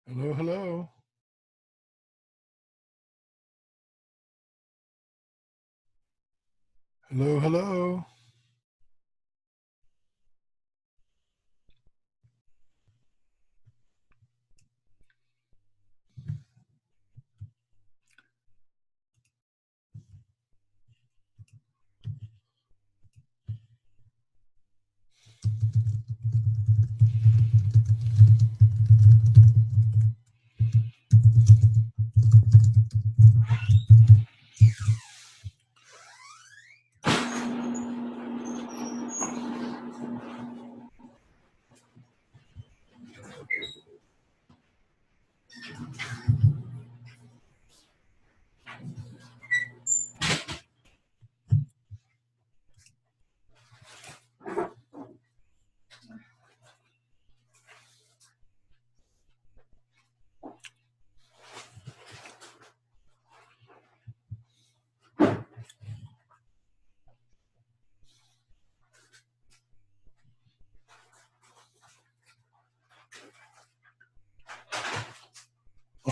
Hello, hello. Hello, hello.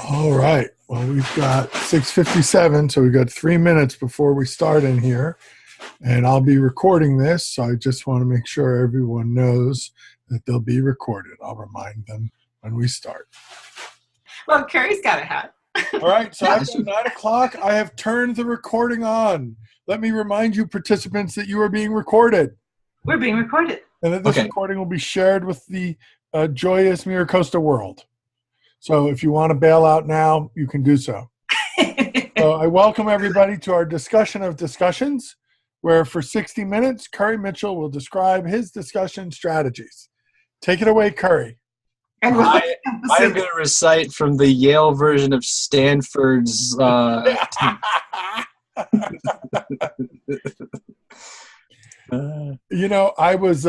All right. Well, we've got 6:57, so we've got 3 minutes before we start in here. And I'll be recording this, so I just want to make sure everyone knows that they'll be recorded. I'll remind them when we start. Well, Carrie's got a hat. All right, so after 9 o'clock, I have turned the recording on. Let me remind you, participants, that you are being recorded. We're being recorded. And that this recording will be shared with the joyous Miracosta world. So if you want to bail out now, you can do so. So I welcome everybody to our discussion of discussions, where for 60 minutes, Curry Mitchell will describe his discussion strategies. Take it away, Curry. And I am going to recite from the Yale version of Stanford's. You know, I was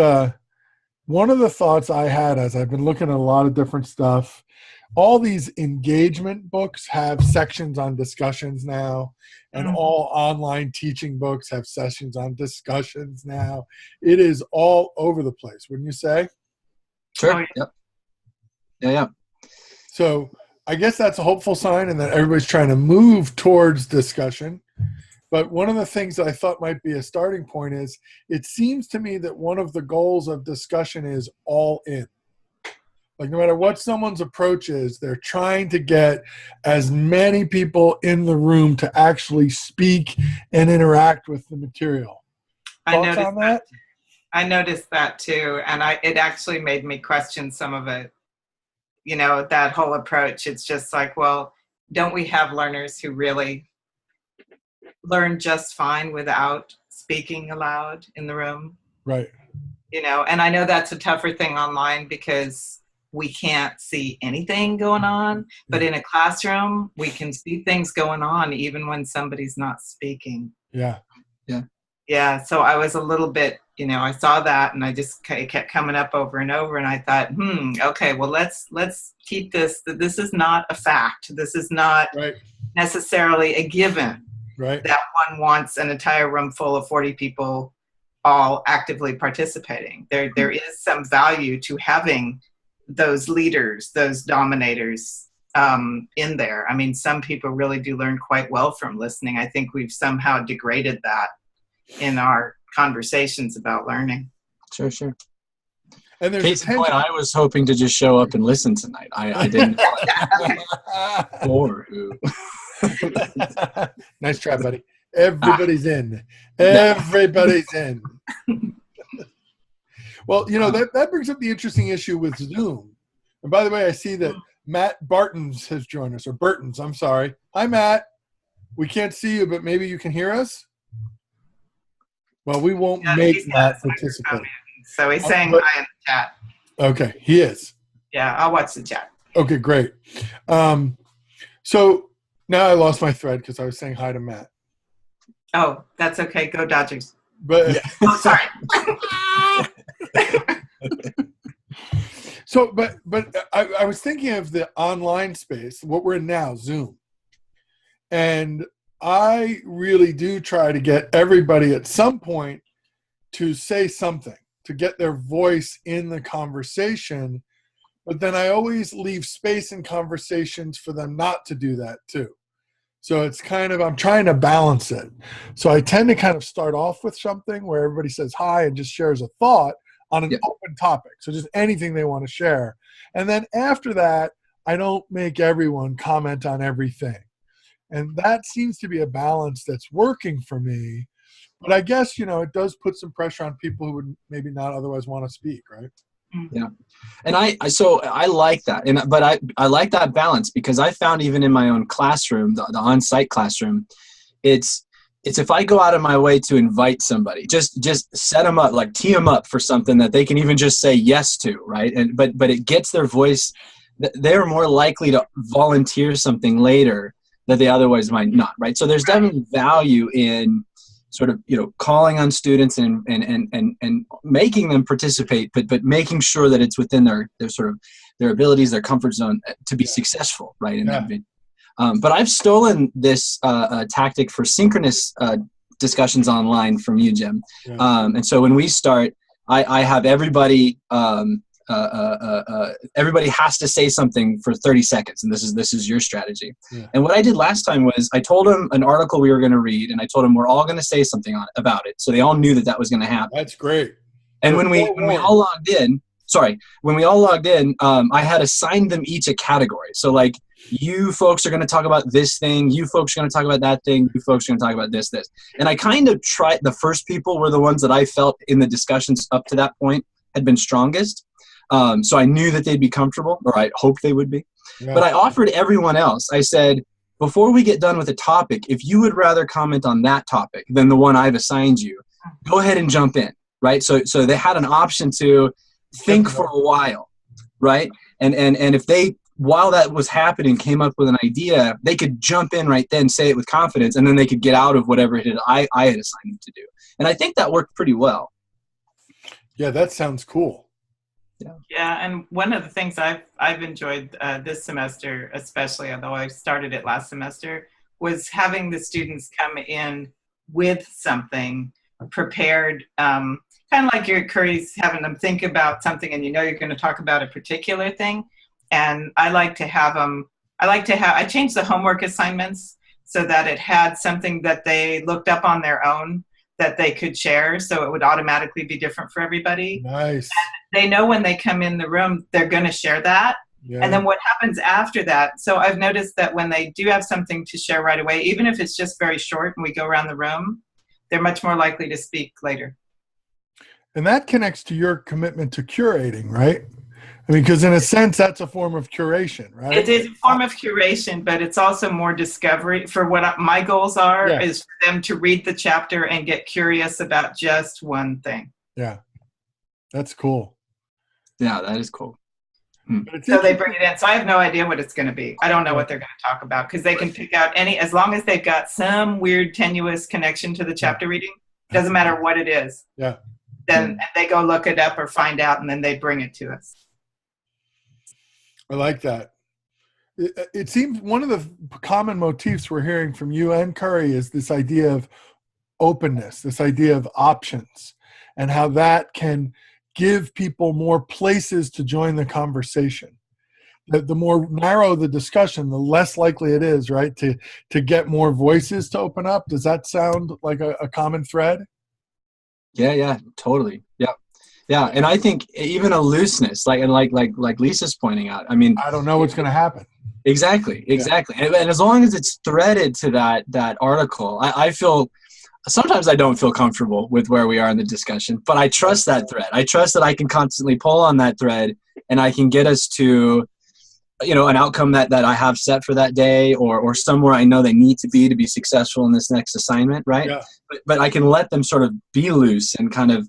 one of the thoughts I had as I've been looking at a lot of different stuff. All these engagement books have sections on discussions now, and all online teaching books have sessions on discussions now. It is all over the place, wouldn't you say? Sure. Yep. Yeah. So I guess that's a hopeful sign, and that everybody's trying to move towards discussion. But one of the things that I thought might be a starting point is it seems to me that one of the goals of discussion is all in. Like no matter what someone's approach is, they're trying to get as many people in the room to actually speak and interact with the material. Thoughts on that? I noticed that too, and it actually made me question some of it. You know, that whole approach. It's just like, well, don't we have learners who really learn just fine without speaking aloud in the room? Right. You know, and I know that's a tougher thing online because we can't see anything going on, but in a classroom, we can see things going on even when somebody's not speaking. Yeah. So I was a little bit, you know, I saw that and I just kept coming up over and over, and I thought, okay, well, let's keep this. This is not a fact. This is not necessarily a given that one wants an entire room full of 40 people all actively participating. There is some value to having those leaders, those dominators in there. I mean, some people really do learn quite well from listening. I think we've somehow degraded that in our conversations about learning. Sure. And there's case in point, I was hoping to just show up and listen tonight. I didn't. Or who? Nice try, buddy. Everybody's in. Everybody's in. Well, you know, that brings up the interesting issue with Zoom. And by the way, I see that Matt Bartons has joined us, or Burtons, I'm sorry. Hi, Matt. We can't see you, but maybe you can hear us? Well, we won't make Matt participate. So he's saying hi in the chat. Okay, he is. Yeah, I'll watch the chat. Okay, great. So now I lost my thread because I was saying hi to Matt. Oh, that's okay. Go Dodgers. But oh, sorry. So, but I was thinking of the online space, what we're in now, Zoom. And I really do try to get everybody at some point to say something, to get their voice in the conversation, but then I always leave space in conversations for them not to do that too. So it's kind of, I'm trying to balance it. So I tend to kind of start off with something where everybody says hi and just shares a thought on an open topic. So just anything they want to share. And then after that, I don't make everyone comment on everything. And that seems to be a balance that's working for me. But I guess, it does put some pressure on people who would maybe not otherwise want to speak, right? Yeah. And I like that. But I like that balance, because I found even in my own classroom, the on-site classroom, it's if I go out of my way to invite somebody, just set them up, like tee them up for something that they can even just say yes to, right? But it gets their voice. They're more likely to volunteer something later that they otherwise might not, right? So there's definitely value in sort of, calling on students and making them participate, but making sure that it's within their sort of their abilities, their comfort zone to be successful, right? In that video. But I've stolen this tactic for synchronous discussions online from you, Jim. And so when we start, I have everybody everybody has to say something for 30 seconds, and this is your strategy. And what I did last time was I told them an article we were going to read, and I told them we're all going to say something about it, so they all knew that was going to happen. That's great. And when we all logged in, I had assigned them each a category. So like, you folks are going to talk about this thing, you folks are going to talk about that thing, you folks are going to talk about this. And I kind of tried, the first people were the ones that I felt in the discussions up to that point had been strongest. So I knew that they'd be comfortable, or I hoped they would be. But I offered everyone else, I said, before we get done with the topic, if you would rather comment on that topic than the one I've assigned you, go ahead and jump in, right? So they had an option to think for a while, right? And if they, while that was happening, came up with an idea, they could jump in right then, say it with confidence, and then they could get out of whatever I had assigned them to do. And I think that worked pretty well. Yeah, that sounds cool. Yeah, and one of the things I've enjoyed this semester, especially, although I started it last semester, was having the students come in with something prepared, kind of like your Curry's having them think about something, and you're going to talk about a particular thing. And I like to have them, I changed the homework assignments so that it had something that they looked up on their own that they could share, so it would automatically be different for everybody. Nice. And they know when they come in the room, they're going to share that. Yeah. And then what happens after that? So I've noticed that when they do have something to share right away, even if it's just very short and we go around the room, they're much more likely to speak later. And that connects to your commitment to curating, right? I mean, because in a sense, that's a form of curation, right? It is a form of curation, but it's also more discovery. For what my goals are, is for them to read the chapter and get curious about just one thing. Yeah, that's cool. Yeah, that is cool. So they bring it in. So I have no idea what it's going to be. I don't know what they're going to talk about, because they can pick out any, as long as they've got some weird tenuous connection to the chapter reading, doesn't matter what it is. Yeah. Then they go look it up or find out, and then they bring it to us. I like that. It seems one of the common motifs we're hearing from you and Curry is this idea of openness, this idea of options, and how that can give people more places to join the conversation. The more narrow the discussion, the less likely it is, right, to get more voices to open up. Does that sound like a common thread? Yeah, totally. Yeah, and I think even a looseness, like Lisa's pointing out. I mean, I don't know what's going to happen. Exactly. And as long as it's threaded to that article, I feel, sometimes I don't feel comfortable with where we are in the discussion, but I trust that thread. I trust that I can constantly pull on that thread, and I can get us to, an outcome that I have set for that day, or somewhere I know they need to be successful in this next assignment, right? Yeah. But I can let them sort of be loose and kind of,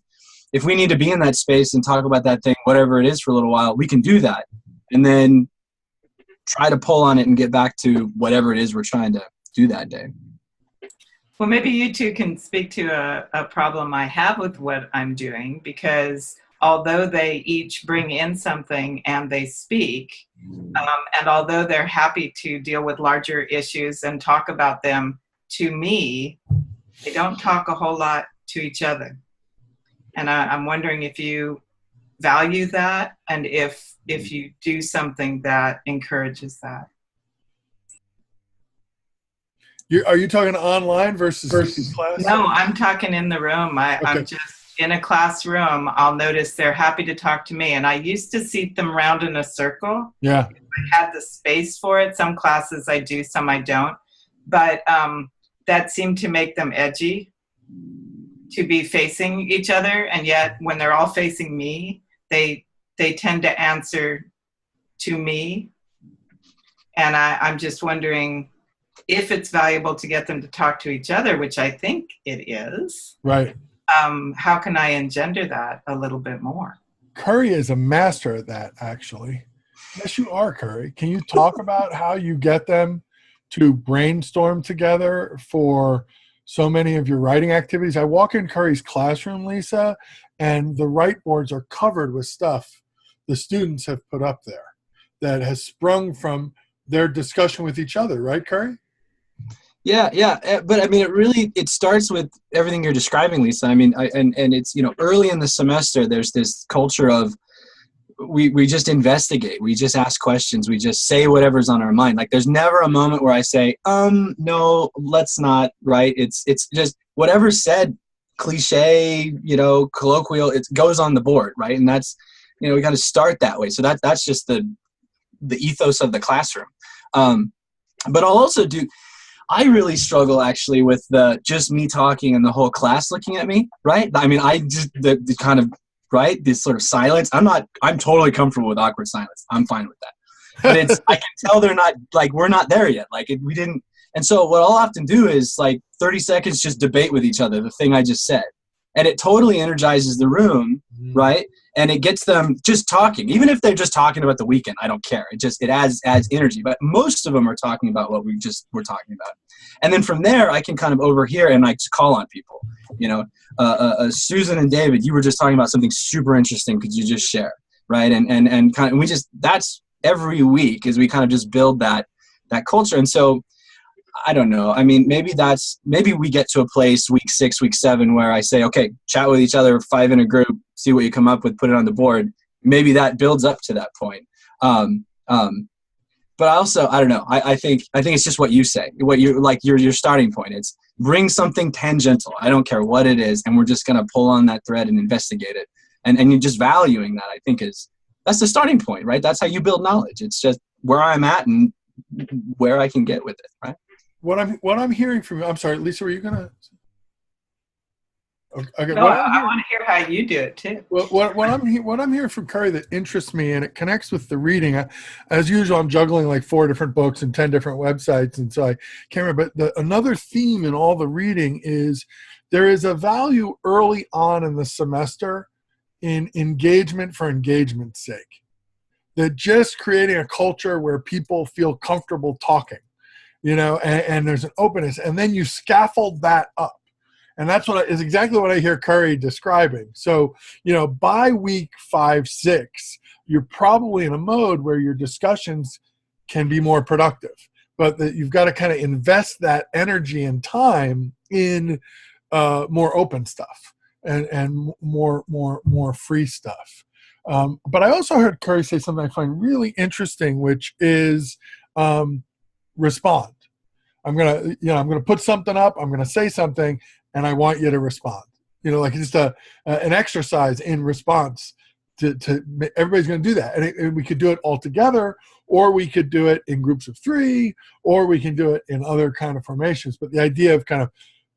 if we need to be in that space and talk about that thing, whatever it is, for a little while, we can do that. And then try to pull on it and get back to whatever it is we're trying to do that day. Well, maybe you two can speak to a problem I have with what I'm doing, because although they each bring in something and they speak, and although they're happy to deal with larger issues and talk about them, to me, they don't talk a whole lot to each other. And I'm wondering if you value that, and if you do something that encourages that. Are you talking online versus class? No, I'm talking in the room. I'm just in a classroom. I'll notice they're happy to talk to me. And I used to seat them round in a circle. Yeah. I had the space for it. Some classes I do, some I don't. But that seemed to make them edgy to be facing each other. And yet when they're all facing me, they tend to answer to me. And I'm just wondering if it's valuable to get them to talk to each other, which I think it is. Right. How can I engender that a little bit more? Curry is a master at that, actually. Yes, you are, Curry. Can you talk about how you get them to brainstorm together for so many of your writing activities? I walk in Curry's classroom, Lisa, and the write boards are covered with stuff the students have put up there that has sprung from their discussion with each other, right, Curry? Yeah. But I mean, it starts with everything you're describing, Lisa. I mean, and it's, early in the semester, there's this culture of we just investigate. We just ask questions. We just say whatever's on our mind. Like there's never a moment where I say, no, let's not, right? It's just whatever's said, cliche, colloquial, it goes on the board, right? And that's, we got to start that way. So that's just the ethos of the classroom. But I'll also I really struggle actually with just me talking and the whole class looking at me, right? I mean, I just, the kind of, right, this sort of silence. I'm totally comfortable with awkward silence. I'm fine with that. But I can tell they're not, like, we're not there yet. Like, we didn't. And so what I'll often do is, like, 30 seconds just debate with each other the thing I just said. And it totally energizes the room, right? And it gets them just talking. Even if they're just talking about the weekend, I don't care. It adds energy. But most of them are talking about what we just were talking about. And then from there, I can kind of overhear and I just call on people. Susan and David, you were just talking about something super interesting. Could you just share, right? And kind of, that's every week as we kind of just build that culture. And so I don't know. I mean, maybe we get to a place week 6, week 7 where I say, okay, chat with each other, 5 in a group, see what you come up with, put it on the board. Maybe that builds up to that point. But also, I don't know. I think it's just what you say, what you like your starting point. It's bring something tangential. I don't care what it is, and we're just gonna pull on that thread and investigate it. And you're just valuing that. I think that's the starting point, right? That's how you build knowledge. It's just where I'm at and where I can get with it, right? What I'm hearing from you. I'm sorry, Lisa. Were you gonna? Okay. No, I want to hear how you do it too. What I'm hearing from Curry that interests me, and it connects with the reading. As usual, I'm juggling like 4 different books and 10 different websites, and so I can't remember. But another theme in all the reading is there is a value early on in the semester in engagement for engagement's sake. That just creating a culture where people feel comfortable talking, and there's an openness, and then you scaffold that up. And that's is exactly what I hear Curry describing. So, by week 5, 6, you're probably in a mode where your discussions can be more productive, but that you've got to kind of invest that energy and time in more open stuff and more free stuff. But I also heard Curry say something I find really interesting, which is respond. I'm gonna put something up. I'm gonna say something, and I want you to respond. Like just an exercise in response to everybody's going to do that. And we could do it all together, or we could do it in groups of 3, or we can do it in other kind of formations. But the idea of kind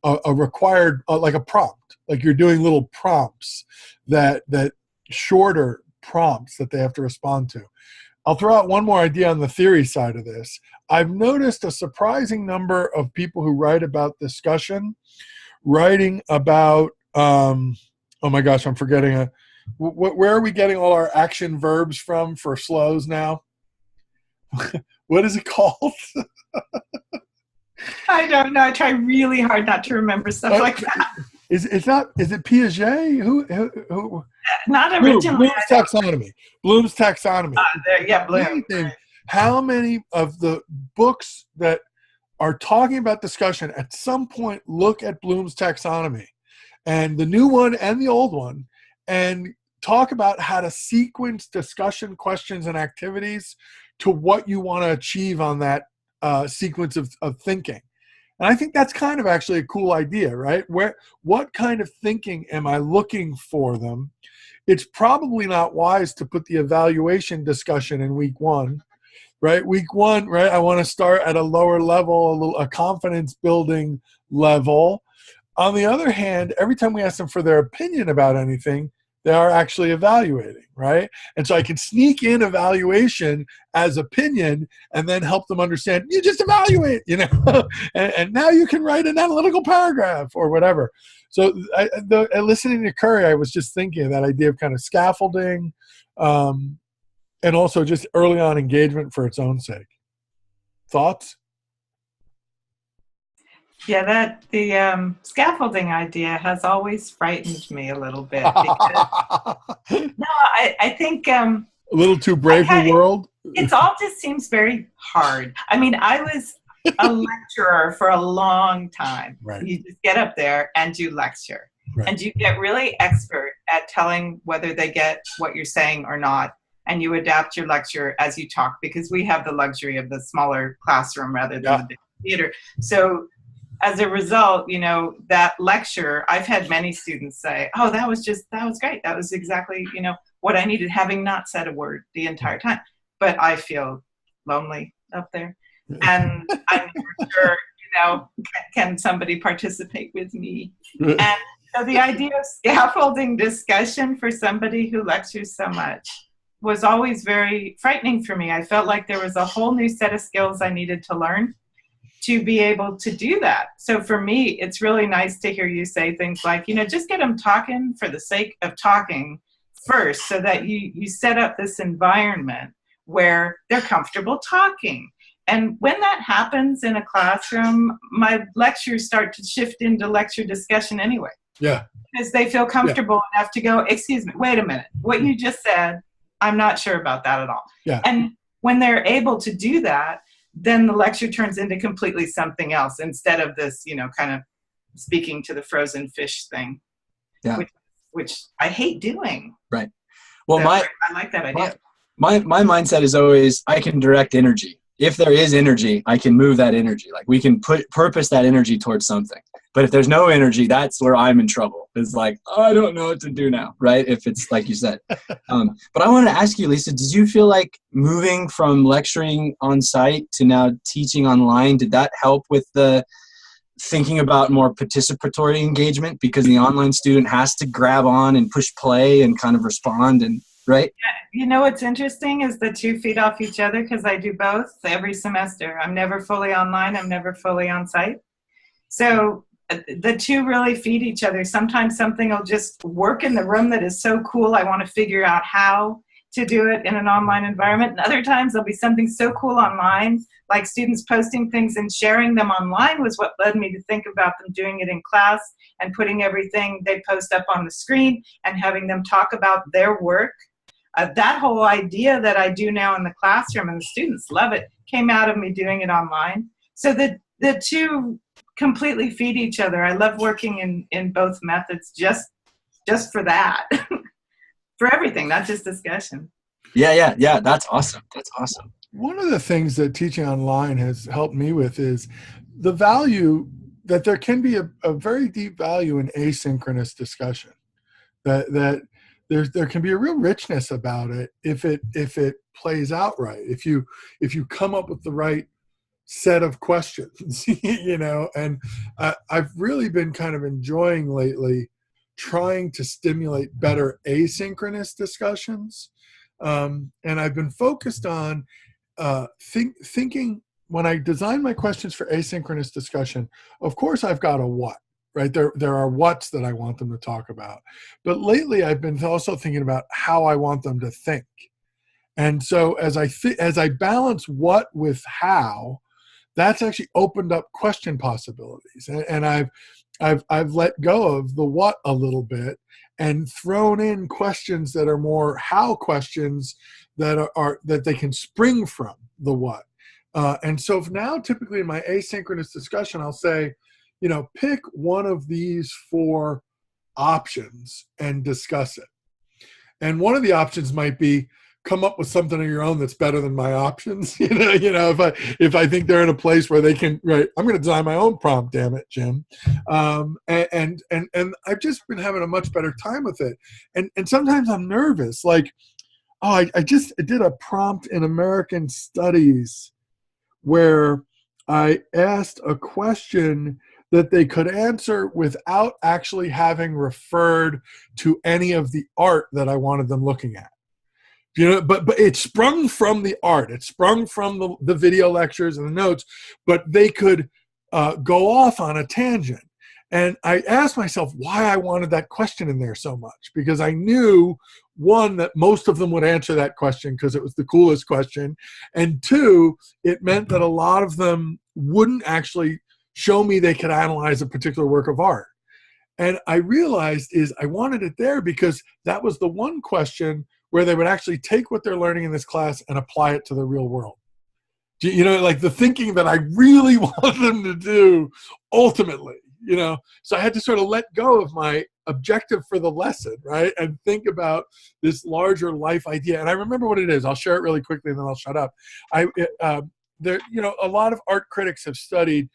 of a required, like a prompt, like you're doing little prompts that shorter prompts that they have to respond to. I'll throw out one more idea on the theory side of this. I've noticed a surprising number of people who write about discussion writing about oh my gosh, I'm forgetting where are we getting all our action verbs from for slows now? What is it called? I don't know. I try really hard not to remember stuff like that. Is it Piaget? Who? Not originally. Bloom's taxonomy. Bloom. How many of the books that are talking about discussion at some point look at Bloom's taxonomy, and the new one and the old one, and talk about how to sequence discussion, questions, and activities to what you want to achieve on that sequence of thinking. And I think that's kind of actually a cool idea, right? What kind of thinking am I looking for them? It's probably not wise to put the evaluation discussion in week one, right? Week one, right? I want to start at a lower level, a confidence building level. On the other hand, every time we ask them for their opinion about anything, they are actually evaluating, right? And so I can sneak in evaluation as opinion and then help them understand, you just evaluate, and now you can write an analytical paragraph or whatever. So listening to Curry, I was just thinking of that idea of kind of scaffolding, and also just early on engagement for its own sake. Thoughts? Yeah, the scaffolding idea has always frightened me a little bit. Because, no, I think a little too brave for the world. It all just seems very hard. I mean, I was a lecturer for a long time. Right. You just get up there and you lecture. Right. And you get really expert at telling whether they get what you're saying or not. And you adapt your lecture as you talk, because we have the luxury of the smaller classroom rather than the big theater. So as a result, that lecture, I've had many students say, oh, that was great. That was exactly, what I needed, having not said a word the entire time. But I feel lonely up there. And I'm never sure, can somebody participate with me? And so the idea of scaffolding discussion for somebody who lectures so much was always very frightening for me. I felt like there was a whole new set of skills I needed to learn to be able to do that. So for me, it's really nice to hear you say things like, just get them talking for the sake of talking first, so that you set up this environment where they're comfortable talking. And when that happens in a classroom, my lectures start to shift into lecture discussion anyway. Yeah. Because they feel comfortable enough to go, excuse me, wait a minute, what you just said, I'm not sure about that at all. Yeah. And when they're able to do that, then the lecture turns into completely something else instead of this, kind of speaking to the frozen fish thing, which I hate doing. Right. Well, so I like that idea. My mindset is always, I can direct energy. If there is energy, I can move that energy. Like, we can purpose that energy towards something. But if there's no energy, that's where I'm in trouble. It's like, oh, I don't know what to do now, right? If it's like you said. But I wanted to ask you, Lisa, did you feel like moving from lecturing on site to now teaching online, did that help with the thinking about more participatory engagement? Because the online student has to grab on and push play and kind of respond, and right? What's interesting is the two feed off each other, because I do both every semester. I'm never fully online. I'm never fully on site. So the two really feed each other. Sometimes something will just work in the room that is so cool, I want to figure out how to do it in an online environment. And other times there'll be something so cool online, like students posting things and sharing them online was what led me to think about them doing it in class and putting everything they post up on the screen and having them talk about their work. That whole idea that I do now in the classroom, and the students love it, came out of me doing it online. So the two completely feed each other. I love working in both methods just for that. For everything, not just discussion. Yeah. That's awesome. One of the things that teaching online has helped me with is the value that there can be a very deep value in asynchronous discussion. That there can be a real richness about it if it plays out right. If you come up with the right set of questions, and I've really been kind of enjoying lately trying to stimulate better asynchronous discussions. And I've been focused on thinking when I design my questions for asynchronous discussion, of course I've got a what, right? There are whats that I want them to talk about. But lately I've been also thinking about how I want them to think. And so as I balance what with how, that's actually opened up question possibilities. And I've let go of the what a little bit and thrown in questions that are more how questions that are that they can spring from the what. And so now typically in my asynchronous discussion, I'll say, pick one of these 4 options and discuss it. And one of the options might be come up with something of your own that's better than my options. If I think they're in a place where they can, right, I'm going to design my own prompt. Damn it, Jim. And I've just been having a much better time with it. And sometimes I'm nervous, like, oh, I did a prompt in American Studies where I asked a question that they could answer without actually having referred to any of the art that I wanted them looking at. But it sprung from the art. It sprung from the video lectures and the notes, but they could go off on a tangent. And I asked myself why I wanted that question in there so much, because I knew, one, that most of them would answer that question because it was the coolest question. And two, it meant that a lot of them wouldn't actually show me they could analyze a particular work of art. And I realized I wanted it there because that was the one question where they would actually take what they're learning in this class and apply it to the real world. Like the thinking that I really want them to do ultimately, So I had to sort of let go of my objective for the lesson, right? And think about this larger life idea. And I remember what it is. I'll share it really quickly and then I'll shut up. A lot of art critics have studied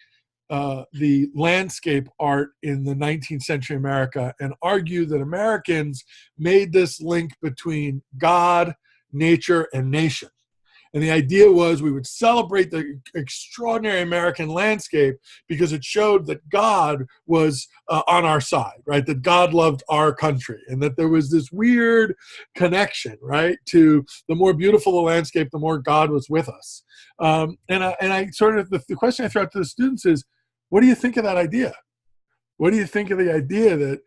the landscape art in the 19th century America and argue that Americans made this link between God, nature, and nation. And the idea was we would celebrate the extraordinary American landscape because it showed that God was on our side, right? That God loved our country and that there was this weird connection, right? To the more beautiful the landscape, the more God was with us. And I sort of, the question I throw out to the students is, what do you think of that idea? What do you think of the idea that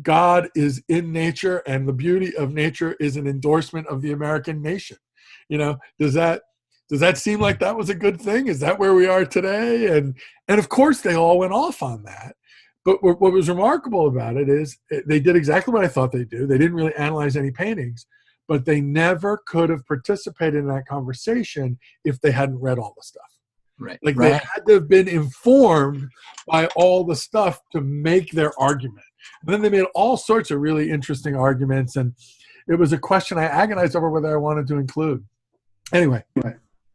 God is in nature and the beauty of nature is an endorsement of the American nation? Does that seem like that was a good thing? Is that where we are today? And of course they all went off on that. But what was remarkable about it is they did exactly what I thought they'd do. They didn't really analyze any paintings, but they never could have participated in that conversation if they hadn't read all the stuff. Right. Like they had to have been informed by all the stuff to make their argument. And then they made all sorts of really interesting arguments. And it was a question I agonized over whether I wanted to include. Anyway.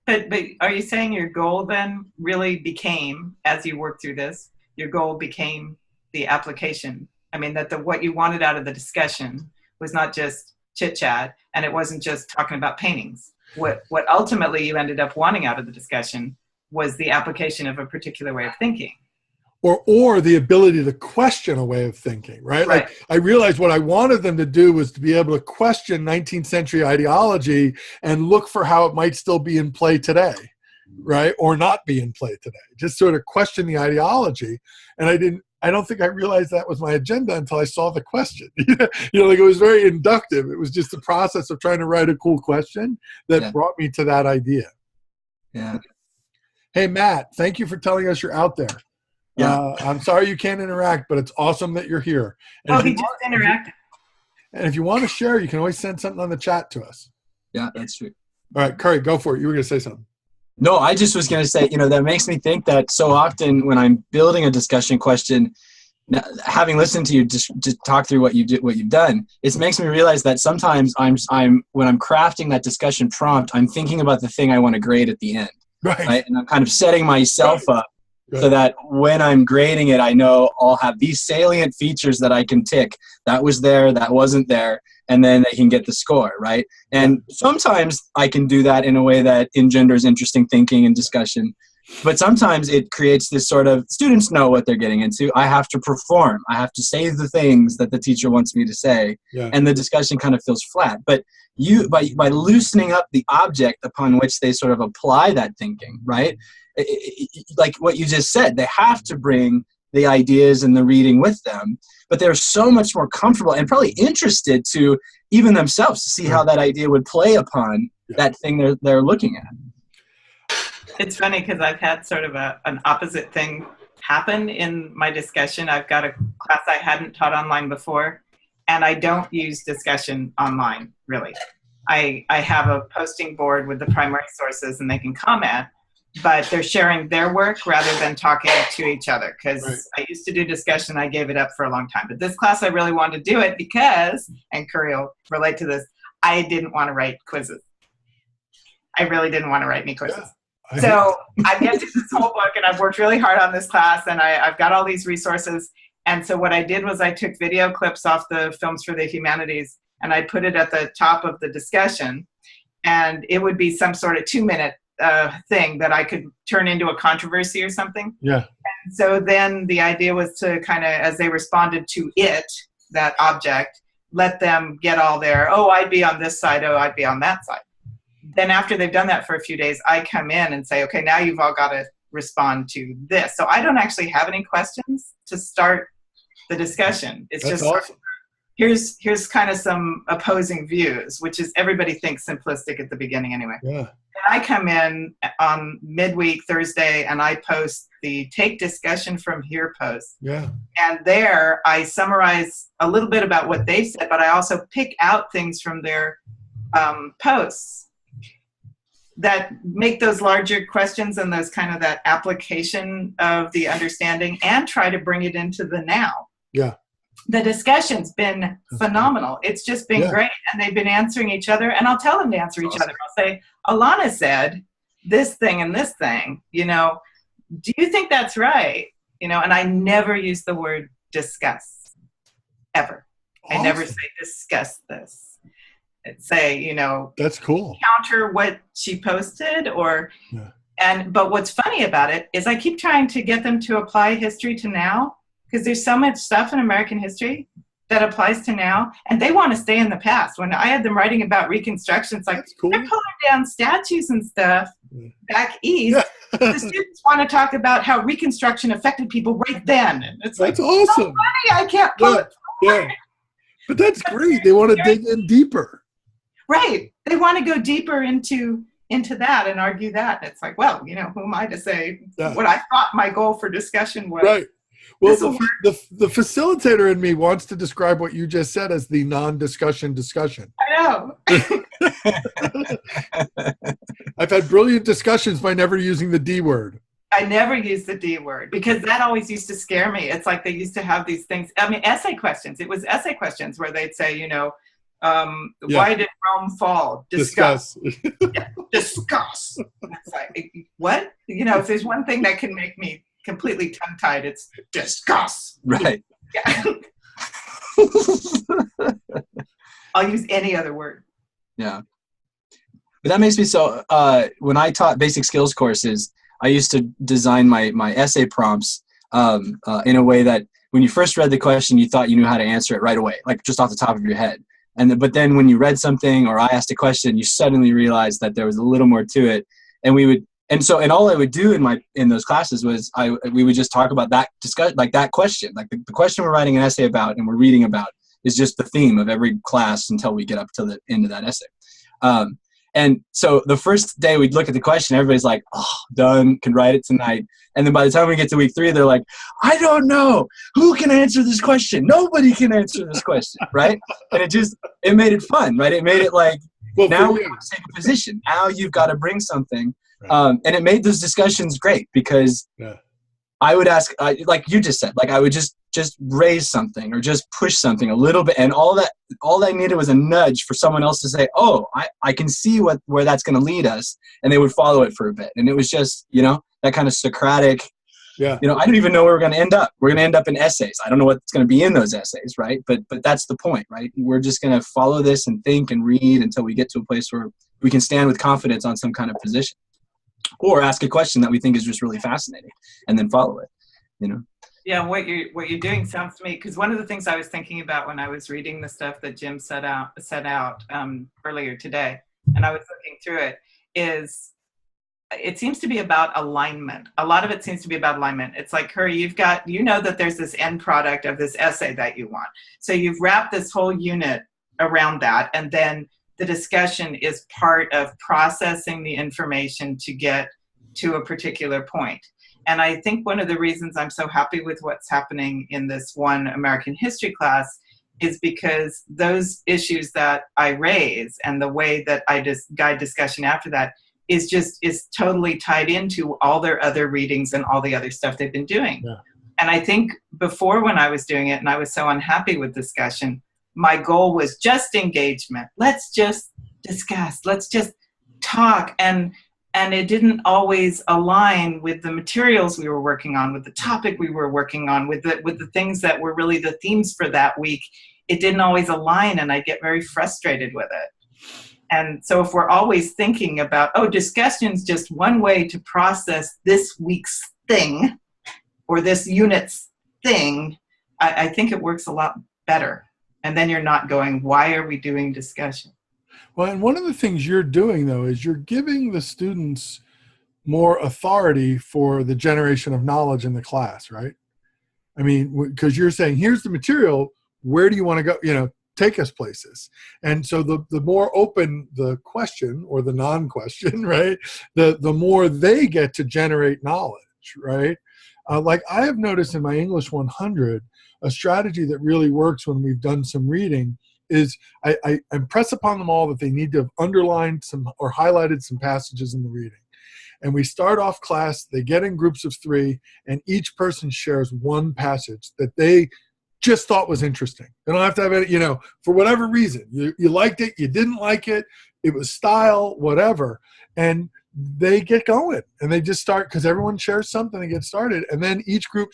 But are you saying your goal then really became, as you worked through this, your goal became the application? I mean, that what you wanted out of the discussion was not just chit chat, and it wasn't just talking about paintings. What ultimately you ended up wanting out of the discussion was the application of a particular way of thinking. Or the ability to question a way of thinking, right? Like I realized what I wanted them to do was to be able to question 19th century ideology and look for how it might still be in play today, right? Or not be in play today. Just sort of question the ideology. And I don't think I realized that was my agenda until I saw the question. Like it was very inductive. It was just the process of trying to write a cool question that brought me to that idea. Yeah. Hey, Matt, thank you for telling us you're out there. Yeah. I'm sorry you can't interact, but it's awesome that you're here. And he just interacted. And if you want to share, you can always send something on the chat to us. Yeah, that's true. All right, Curry, go for it. You were going to say something. No, I just was going to say, that makes me think that so often when I'm building a discussion question, having listened to you just talk through what you've done, it makes me realize that sometimes when I'm crafting that discussion prompt, I'm thinking about the thing I want to grade at the end. Right? And I'm kind of setting myself up so that when I'm grading it, I know I'll have these salient features that I can tick. That was there, that wasn't there, and then they can get the score, right? And sometimes I can do that in a way that engenders interesting thinking and discussion. But sometimes it creates this sort of, students know what they're getting into. I have to perform. I have to say the things that the teacher wants me to say. Yeah. And the discussion kind of feels flat. But by loosening up the object upon which they sort of apply that thinking, right? Like what you just said, they have to bring the ideas and the reading with them. But they're so much more comfortable and probably interested to even themselves to see how that idea would play upon that thing they're looking at. It's funny because I've had sort of an opposite thing happen in my discussion. I've got a class I hadn't taught online before, and I don't use discussion online, really. I have a posting board with the primary sources, and they can comment, but they're sharing their work rather than talking to each other. Because Right. I used to do discussion, I gave it up for a long time. But this class, I really wanted to do it because, and Curry will relate to this, I didn't want to write quizzes. I really didn't want to write any quizzes. Yeah, So I've get to this whole book, and I've worked really hard on this class, and I've got all these resources. And so what I did was I took video clips off the Films for the Humanities, and I put it at the top of the discussion, and it would be some sort of 2-minute thing that I could turn into a controversy or something. Yeah. And so then the idea was to kind of, as they responded to it, that object, let them get all their, oh, I'd be on this side, oh, I'd be on that side. Then after they've done that for a few days, I come in and say, okay, now you've all got to respond to this. So I don't actually have any questions to start the discussion. It's That's just awesome. here's kind of some opposing views, which is everybody thinks simplistic at the beginning anyway. Yeah. And I come in on midweek Thursday and I post the Take Discussion from Here post. Yeah. And there I summarize a little bit about what they said, but I also pick out things from their posts that make those larger questions and those kind of that application of the understanding and try to bring it into the now. Yeah. The discussion's been phenomenal. It's just been great. And they've been answering each other, and I'll tell them to answer each other. I'll say, Alana said this thing and this thing, you know, do you think that's right? You know, and I never use the word discuss, ever. Awesome. I never say discuss this. It's say, you know, that's cool. Counter what she posted or, but what's funny about it is I keep trying to get them to apply history to now, because there's so much stuff in American history that applies to now, and they want to stay in the past. When I had them writing about Reconstruction, it's like, cool. They're pulling down statues and stuff back east. The students want to talk about how Reconstruction affected people right then. And it's that's like, awesome. so funny, I can't pull it forward. But that's great. They want to dig in deeper. Right. They want to go deeper into that and argue that. And it's like, well, you know, who am I to say what I thought my goal for discussion was? Right. Well, the facilitator in me wants to describe what you just said as the non-discussion discussion. I know. I've had brilliant discussions by never using the D word. I never use the D word because that always used to scare me. It's like they used to have these things. I mean, essay questions. It was essay questions where they'd say, you know, why did Rome fall? Discuss. Discuss. It's like, what? You know, if there's one thing that can make me completely tongue-tied, it's discuss. Right. Yeah. I'll use any other word. Yeah. But that makes me so, when I taught basic skills courses, I used to design my essay prompts in a way that when you first read the question, you thought you knew how to answer it right away, like just off the top of your head. But then when you read something or I asked a question, you suddenly realized that there was a little more to it. And all I would do in those classes was we would just talk about that that question, like the question we're writing an essay about and we're reading about is just the theme of every class until we get up to the end of that essay. And so the first day we'd look at the question, everybody's like, oh, done, can write it tonight. And then by the time we get to week 3, they're like, I don't know. Who can answer this question? Nobody can answer this question, right? And it made it fun, right? It made it like, now we have to take a position. Now you've got to bring something. Right. And it made those discussions great because I would ask, like you just said, like I would just raise something or just push something a little bit. And all I needed was a nudge for someone else to say, oh, I can see where that's going to lead us. And they would follow it for a bit. And it was just, you know, that kind of Socratic, you know, I don't even know where we're going to end up. We're going to end up in essays. I don't know what's going to be in those essays, right? But that's the point, right? We're just going to follow this and think and read until we get to a place where we can stand with confidence on some kind of position. Or ask a question that we think is just really fascinating and then follow it, you know? Yeah, what you're doing sounds to me, because one of the things I was thinking about when I was reading the stuff that Jim set out earlier today, and I was looking through it, is it seems to be about alignment. A lot of it seems to be about alignment. It's like, Curry, you know that there's this end product of this essay that you want. So you've wrapped this whole unit around that, and then the discussion is part of processing the information to get to a particular point. And I think one of the reasons I'm so happy with what's happening in this one American history class is because those issues that I raise and the way that I just guide discussion after that is totally tied into all their other readings and all the other stuff they've been doing. Yeah. And I think before, when I was doing it and I was so unhappy with discussion, my goal was just engagement. Let's just discuss. Let's just talk. And it didn't always align with the materials we were working on, with the topic we were working on, with the things that were really the themes for that week. It didn't always align, and I'd get very frustrated with it. And so if we're always thinking about, oh, discussion's just one way to process this week's thing or this unit's thing, I think it works a lot better. And then you're not going, why are we doing discussion? Well, and one of the things you're doing, though, is you're giving the students more authority for the generation of knowledge in the class, right? I mean, because you're saying, here's the material, where do you want to go? You know, take us places. And so the more open the question or the non-question, right, the more they get to generate knowledge, right? Like I have noticed in my English 100, a strategy that really works when we've done some reading is I impress upon them all that they need to have underlined some or highlighted some passages in the reading. And we start off class, they get in groups of 3, and each person shares one passage that they just thought was interesting. They don't have to have it, you know, for whatever reason. You liked it, you didn't like it, it was style, whatever. And they get going and they just start, because everyone shares something and get started. And then each group,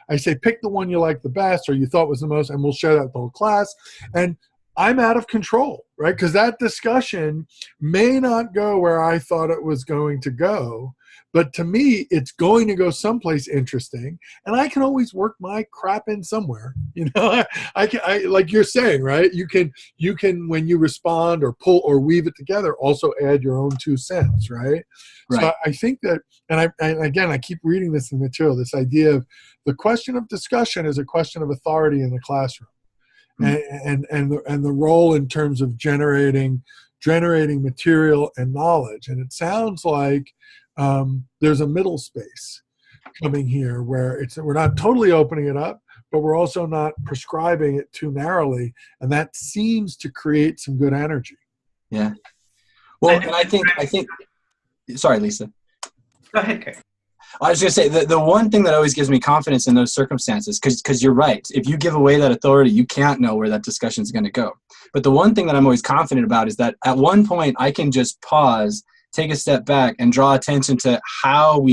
I say, pick the one you like the best or you thought was the most, and we'll share that with the whole class. And I'm out of control, right? Because that discussion may not go where I thought it was going to go, but to me, it's going to go someplace interesting, and I can always work my crap in somewhere. You know, I like you're saying, right? You can when you respond or pull or weave it together, also add your own 2 cents, right? Right. So I think that, and again, I keep reading this in the material, this idea of the question of discussion is a question of authority in the classroom. And the role in terms of generating material and knowledge. And it sounds like there's a middle space coming here where we're not totally opening it up, but we're also not prescribing it too narrowly, and that seems to create some good energy. Yeah. Well, and I think. Sorry, Lisa. Go ahead, Craig. I was going to say, the one thing that always gives me confidence in those circumstances, because you're right, if you give away that authority, you can't know where that discussion is going to go. But the one thing that I'm always confident about is that at one point I can just pause, take a step back, and draw attention to how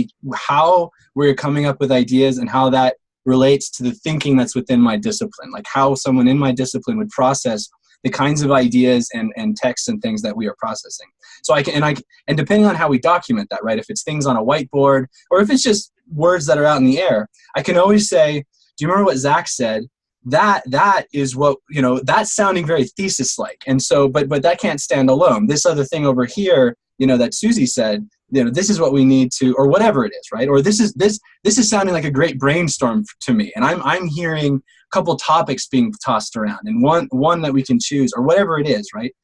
we're coming up with ideas and how that relates to the thinking that's within my discipline, like how someone in my discipline would process the kinds of ideas and texts and things that we are processing. So and depending on how we document that, right? If it's things on a whiteboard or if it's just words that are out in the air, I can always say, do you remember what Zach said? That is what, you know, that's sounding very thesis-like. And so, but that can't stand alone. This other thing over here, you know, that Susie said, you know, this is what we need to, or whatever it is, right? Or this is sounding like a great brainstorm to me. And I'm hearing a couple topics being tossed around and one that we can choose or whatever it is, right?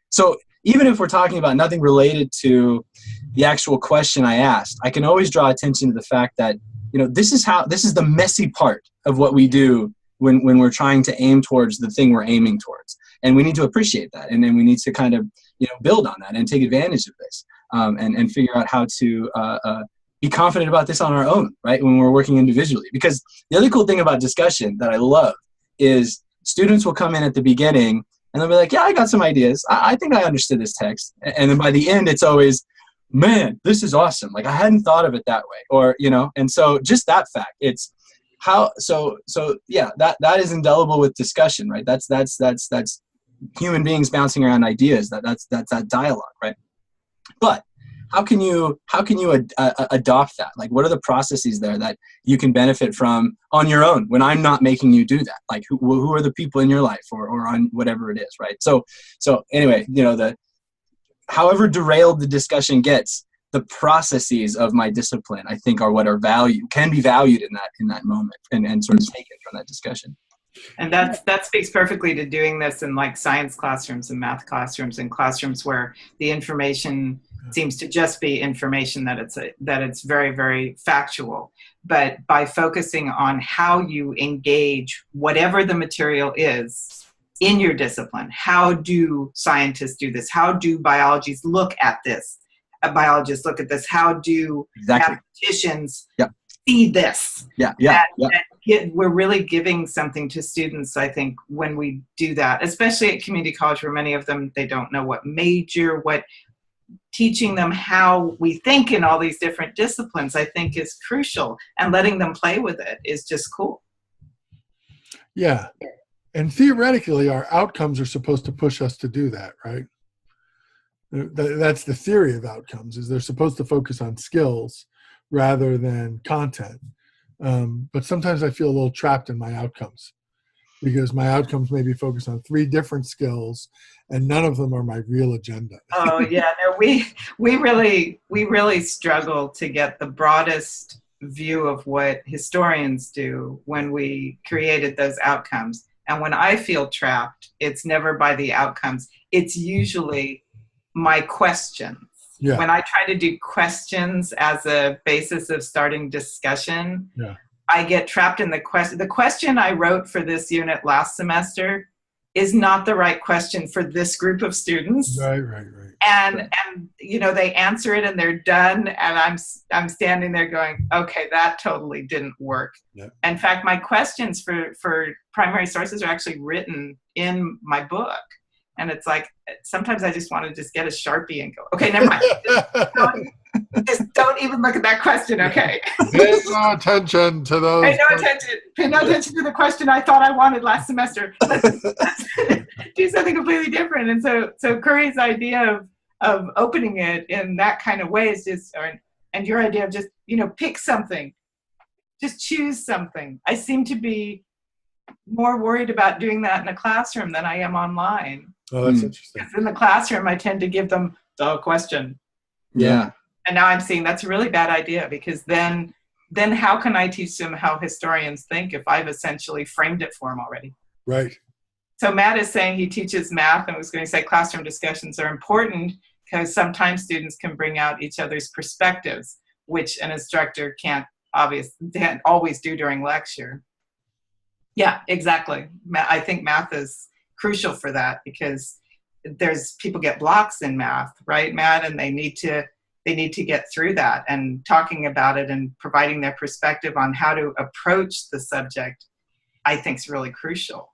So even if we're talking about nothing related to the actual question I asked, I can always draw attention to the fact that, you know, this is the messy part of what we do when we're trying to aim towards the thing we're aiming towards. And we need to appreciate that. And then we need to kind of, you know, build on that and take advantage of this and figure out how to be confident about this on our own, right? When we're working individually. Because the other cool thing about discussion that I love is students will come in at the beginning and they'll be like, yeah, I got some ideas. I think I understood this text. And then by the end, it's always, man, this is awesome. Like I hadn't thought of it that way. Or, you know, and so just that fact, it's how, so yeah, that is indelible with discussion, right? That's human beings bouncing around ideas. That's that dialogue, right? But how can you adopt that? Like, what are the processes there that you can benefit from on your own when I'm not making you do that? Like, who are the people in your life or on whatever it is, right? So anyway, you know, however derailed the discussion gets, the processes of my discipline, I think, are what can be valued in that moment and sort of taken from that discussion. And that speaks perfectly to doing this in like science classrooms and math classrooms and classrooms where the information seems to just be information that it's very, very factual. But by focusing on how you engage whatever the material is in your discipline, how do scientists do this? How do biologists look at this? biologists look at this? How do Exactly. mathematicians Yep. see this? Yeah. We're really giving something to students, I think, when we do that, especially at community college, where many of them, they don't know what major, teaching them how we think in all these different disciplines, I think, is crucial, and letting them play with it is just cool. Yeah. And theoretically, our outcomes are supposed to push us to do that, right? That's the theory of outcomes, is they're supposed to focus on skills rather than content. But sometimes I feel a little trapped in my outcomes, because my outcomes may be focused on 3 different skills, and none of them are my real agenda. Oh yeah, no, we really struggle to get the broadest view of what historians do when we created those outcomes. And when I feel trapped, it's never by the outcomes. It's usually my questions. Yeah. When I try to do questions as a basis of starting discussion, Yeah. I get trapped in the question. The question I wrote for this unit last semester is not the right question for this group of students. Right. And they answer it and they're done, and I'm standing there going, okay, that totally didn't work. Yeah. In fact, my questions for primary sources are actually written in my book. And it's like, sometimes I just want to just get a Sharpie and go, okay, never mind. Just don't even look at that question, okay? Pay no attention to those. Pay no attention to the question I thought I wanted last semester. Let's do something completely different. And so Curry's idea of opening it in that kind of way is just, and your idea of just, pick something. Just choose something. I seem to be more worried about doing that in a classroom than I am online. Oh, that's interesting. Because in the classroom, I tend to give them the question. Yeah. And now I'm seeing that's a really bad idea, because then how can I teach them how historians think if I've essentially framed it for them already? Right. So Matt is saying he teaches math, and was going to say classroom discussions are important because sometimes students can bring out each other's perspectives, which an instructor can't always do during lecture. Yeah, exactly. I think math is crucial for that, because people get blocks in math, right, Matt? And they need to get through that, and talking about it and providing their perspective on how to approach the subject, I think, is really crucial.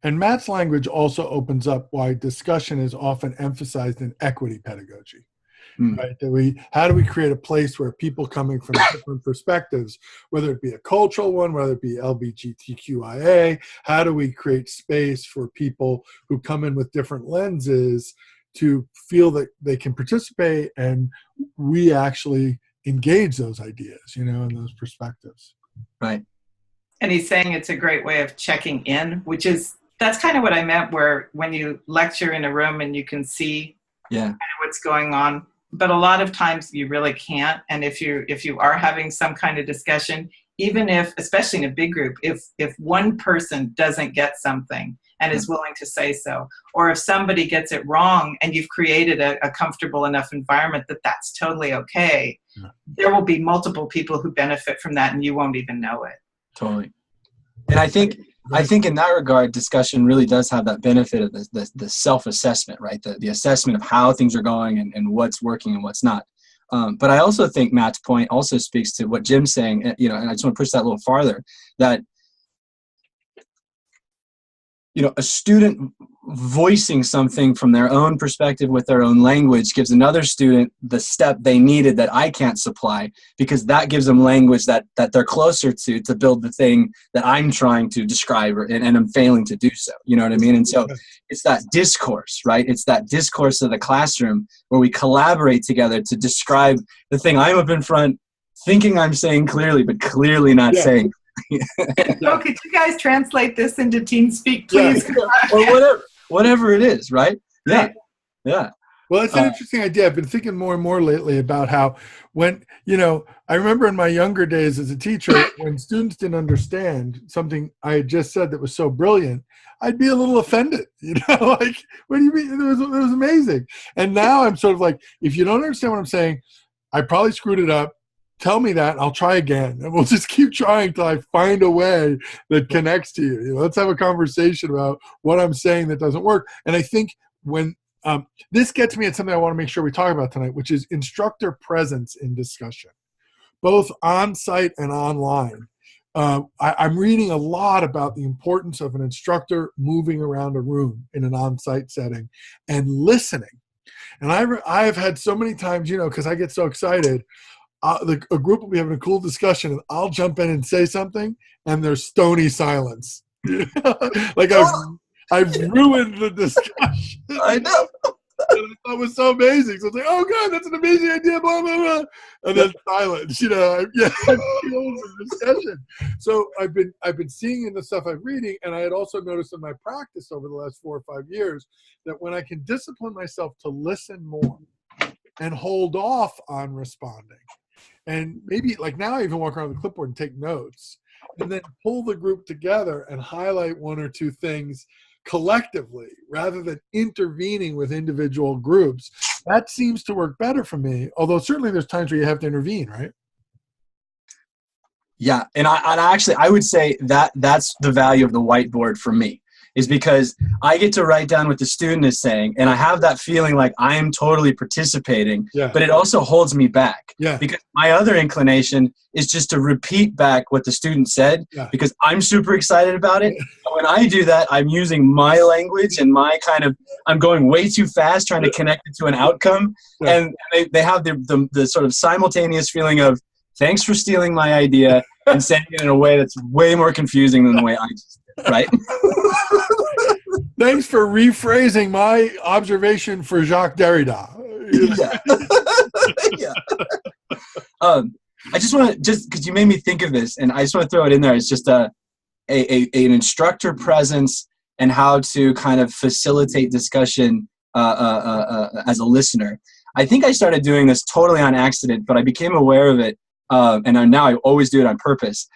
And Matt's language also opens up why discussion is often emphasized in equity pedagogy. Right? How do we create a place where people coming from different perspectives, whether it be a cultural one, whether it be LGBTQIA, how do we create space for people who come in with different lenses to feel that they can participate, and we actually engage those ideas, and those perspectives. Right. And he's saying it's a great way of checking in, that's kind of what I meant, where when you lecture in a room and you can see kind of what's going on. But a lot of times you really can't. And if you are having some kind of discussion, even if, especially in a big group, if one person doesn't get something and is willing to say so, or if somebody gets it wrong and you've created a comfortable enough environment that's totally okay, there will be multiple people who benefit from that, and you won't even know it. Totally. And I think in that regard, discussion really does have that benefit of the self-assessment, right? The assessment of how things are going and what's working and what's not. But I also think Matt's point also speaks to what Jim's saying, and I just want to push that a little farther, that, a student voicing something from their own perspective with their own language gives another student the step they needed that I can't supply, because that gives them language that they're closer to build the thing that I'm trying to describe, and I'm failing to do so. You know what I mean? And so it's that discourse, right? It's that discourse of the classroom where we collaborate together to describe the thing I'm up in front thinking I'm saying clearly, but clearly not saying. So could you guys translate this into TeamSpeak, please? Or whatever it is, right? Yeah. Well, it's an interesting idea. I've been thinking more and more lately about how when, I remember in my younger days as a teacher, when students didn't understand something I had just said that was so brilliant, I'd be a little offended, like, what do you mean? It was amazing. And now I'm sort of like, if you don't understand what I'm saying, I probably screwed it up. Tell me that, and I'll try again. And we'll just keep trying till I find a way that connects to you. Let's have a conversation about what I'm saying that doesn't work. And I think when This gets me at something I want to make sure we talk about tonight, which is instructor presence in discussion, both on-site and online. I'm reading a lot about the importance of an instructor moving around a room in an on-site setting and listening. And I've had so many times, because I get so excited, a group will be having a cool discussion, and I'll jump in and say something, and there's stony silence. Like I've ruined the discussion. I know. And I thought it was so amazing. So it's like, oh God, that's an amazing idea, blah, blah, blah. And then silence, I've killed the discussion. So I've been seeing in the stuff I'm reading, and I had also noticed in my practice over the last 4 or 5 years that when I can discipline myself to listen more and hold off on responding, and maybe like now I even walk around the clipboard and take notes, and then pull the group together and highlight 1 or 2 things collectively rather than intervening with individual groups. That seems to work better for me, although certainly there's times where you have to intervene, right? Yeah, and I would say that's the value of the whiteboard for me, is because I get to write down what the student is saying, and I have that feeling like I am totally participating, but it also holds me back. Because my other inclination is just to repeat back what the student said, because I'm super excited about it. And when I do that, I'm using my language and I'm going way too fast trying to connect it to an outcome. And they have the sort of simultaneous feeling of, thanks for stealing my idea and saying it in a way that's way more confusing than the way I just did, right? Thanks for rephrasing my observation for Jacques Derrida. I just want to, because you made me think of this, and I just want to throw it in there. It's just an instructor presence and how to kind of facilitate discussion as a listener. I think I started doing this totally on accident, but I became aware of it, and now I always do it on purpose.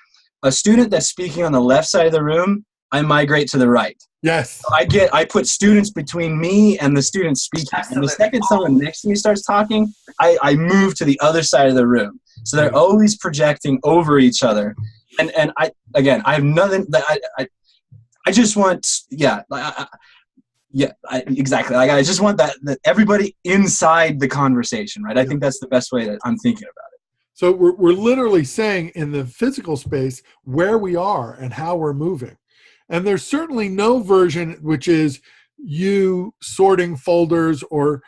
A student that's speaking on the left side of the room, I migrate to the right. Yes. So I put students between me and the student speaking. Absolutely. And the second someone next to me starts talking, I move to the other side of the room. So they're always projecting over each other. And I have nothing that I just want, exactly. Like I just want that everybody inside the conversation, right? I think that's the best way that I'm thinking about it. So we're literally saying in the physical space where we are and how we're moving. And there's certainly no version which is you sorting folders or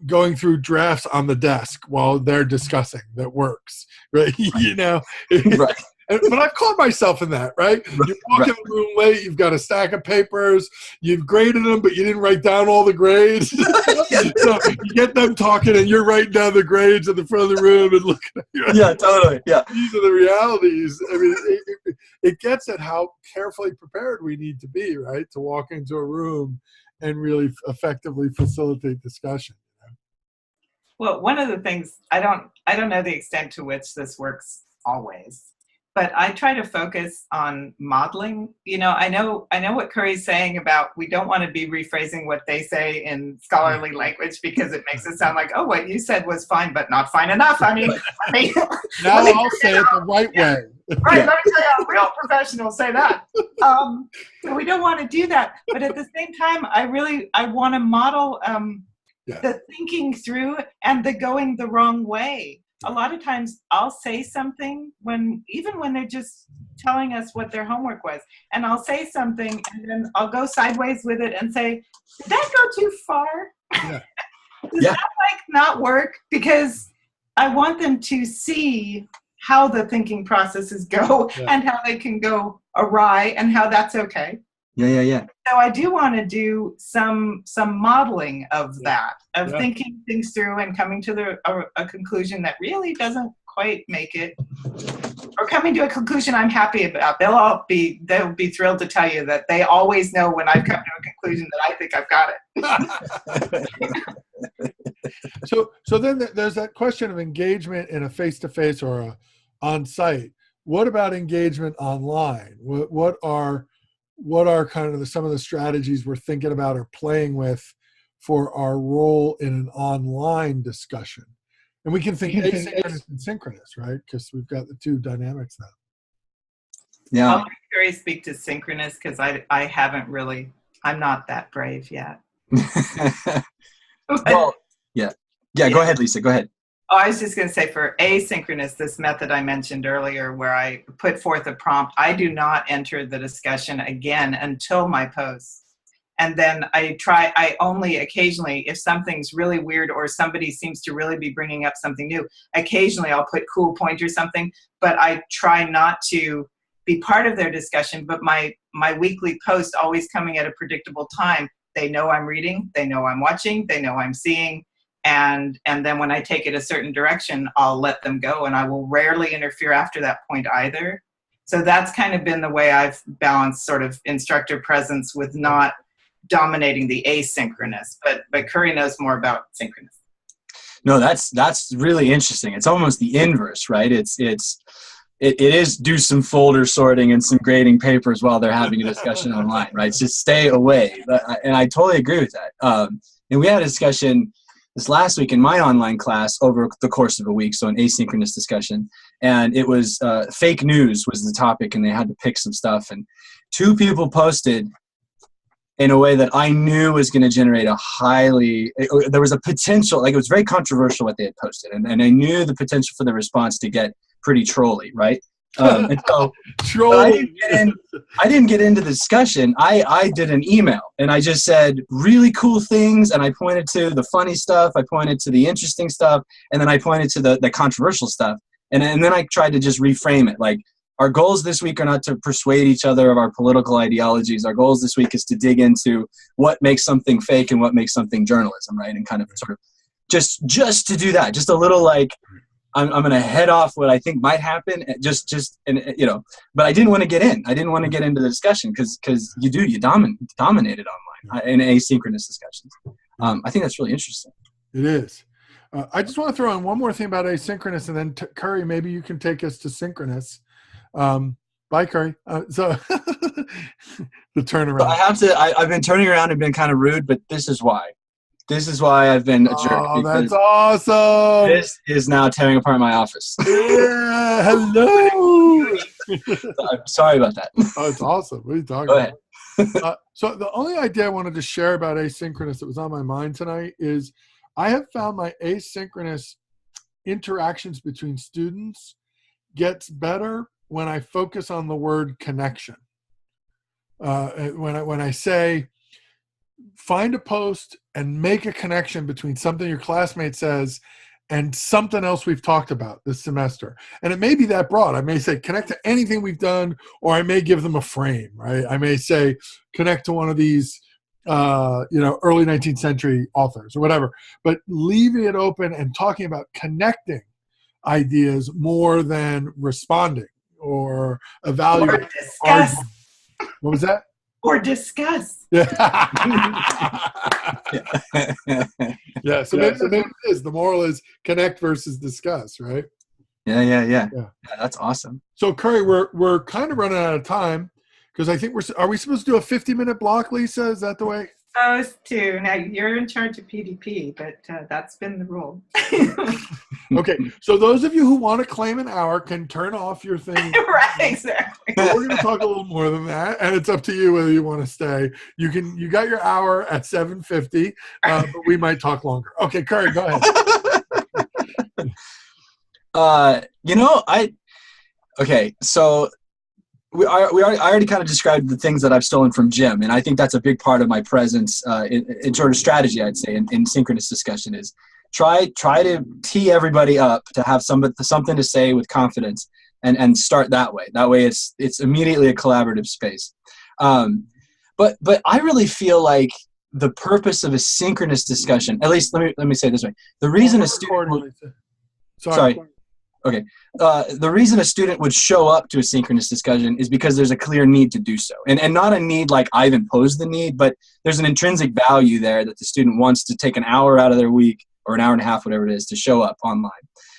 going through drafts on the desk while they're discussing that works, right? Right. But I've caught myself in that, right? You walk in the room late, you've got a stack of papers, you've graded them, but you didn't write down all the grades. So you get them talking and you're writing down the grades at the front of the room and looking at you. Yeah, totally. Yeah. These are the realities. I mean, it gets at how carefully prepared we need to be, right? To walk into a room and really effectively facilitate discussion. Well, one of the things, I don't know the extent to which this works always, but I try to focus on modeling. I know what Curry's saying about we don't want to be rephrasing what they say in scholarly language because it makes it sound like, oh, what you said was fine, but not fine enough. I mean now I'll say it the right way. Right, let me tell you, real professionals say that. So we don't want to do that, but at the same time, I want to model the thinking through and the going the wrong way. A lot of times I'll say something even when they're just telling us what their homework was, and I'll say something and then I'll go sideways with it and say, did that go too far? Does that not work? Because I want them to see how the thinking processes go and how they can go awry and how that's okay. Yeah. So I do want to do some modeling of that, of thinking things through and coming to a conclusion that really doesn't quite make it, or coming to a conclusion I'm happy about. They'll be thrilled to tell you that they always know when I've come to a conclusion that I think I've got it. So then there's that question of engagement in a face-to-face or a on-site. What about engagement online? What are kind of some of the strategies we're thinking about or playing with for our role in an online discussion? And we can think asynchronous and synchronous, right? Because we've got the two dynamics now. Yeah. I'll let Carrie speak to synchronous because I haven't really, I'm not that brave yet. Well, yeah. Go ahead, Lisa. Go ahead. Oh, I was just going to say for asynchronous, this method I mentioned earlier where I put forth a prompt, I do not enter the discussion again until my post. And then I only occasionally, if something's really weird or somebody seems to really be bringing up something new, occasionally I'll put cool point or something, but I try not to be part of their discussion. But my weekly post always coming at a predictable time. They know I'm reading, they know I'm watching, they know I'm seeing. And then when I take it a certain direction, I'll let them go, and I will rarely interfere after that point either. So that's kind of been the way I've balanced sort of instructor presence with not dominating the asynchronous. But Curry knows more about synchronous. No, that's really interesting. It's almost the inverse, right? It is do some folder sorting and some grading papers while they're having a discussion online, right? Just stay away. And I totally agree with that. And we had a discussion this last week in my online class over the course of a week, so an asynchronous discussion. And it was fake news was the topic, and they had to pick some stuff. And 2 people posted in a way that I knew was going to generate there was a potential, like it was very controversial what they had posted. And I knew the potential for the response to get pretty trolly, right? And so I didn't get into the discussion. I did an email, and I just said really cool things, and I pointed to the funny stuff, I pointed to the interesting stuff, and then I pointed to the controversial stuff. And then I tried to just reframe it. Like, our goals this week are not to persuade each other of our political ideologies. Our goals this week is to dig into what makes something fake and what makes something journalism, right? And kind of sort of just to do that, just a little like, I'm going to head off what I think might happen, but I didn't want to get in. I didn't want to get into the discussion because you dominate it online in asynchronous discussions. I think that's really interesting. It is. I just want to throw in one more thing about asynchronous, and then Curry, maybe you can take us to synchronous. Bye, Curry. So the turnaround. So I've been turning around and been kind of rude, but this is why. This is why I've been a jerk. Oh, that's awesome. This is now tearing apart my office. Yeah, hello. I'm sorry about that. Oh, it's awesome. What are you talking Go about? ahead. So the only idea I wanted to share about asynchronous that was on my mind tonight is I have found my asynchronous interactions between students gets better when I focus on the word connection. When I say, find a post and make a connection between something your classmate says and something else we've talked about this semester. And it may be that broad. I may say connect to anything we've done, or I may give them a frame, right? I may say connect to one of these early 19th century authors or whatever, but leaving it open and talking about connecting ideas more than responding or evaluating. Or discuss. What was that? Or discuss. Yeah. So maybe it is. The moral is connect versus discuss, right? Yeah. That's awesome. So Curry, we're kind of running out of time because I think are we supposed to do a 50-minute block, Lisa? Is that the way? Supposed to. Now you're in charge of PDP, but that's been the rule. Okay, so those of you who want to claim an hour can turn off your thing. Right, exactly. But we're going to talk a little more than that, and it's up to you whether you want to stay. You got your hour at 7:50, but we might talk longer. Okay, Curry, go ahead. So I already kind of described the things that I've stolen from Jim, and I think that's a big part of my presence in sort of strategy, I'd say, in synchronous discussion is try to tee everybody up to have something to say with confidence and start that way. That way it's immediately a collaborative space. But I really feel like the purpose of a synchronous discussion, at least let me say it this way. The reason a student the reason a student would show up to a synchronous discussion is because there's a clear need to do so. And not a need like I've imposed the need, but there's an intrinsic value there that the student wants to take an hour out of their week or an hour and a half, whatever it is, to show up online.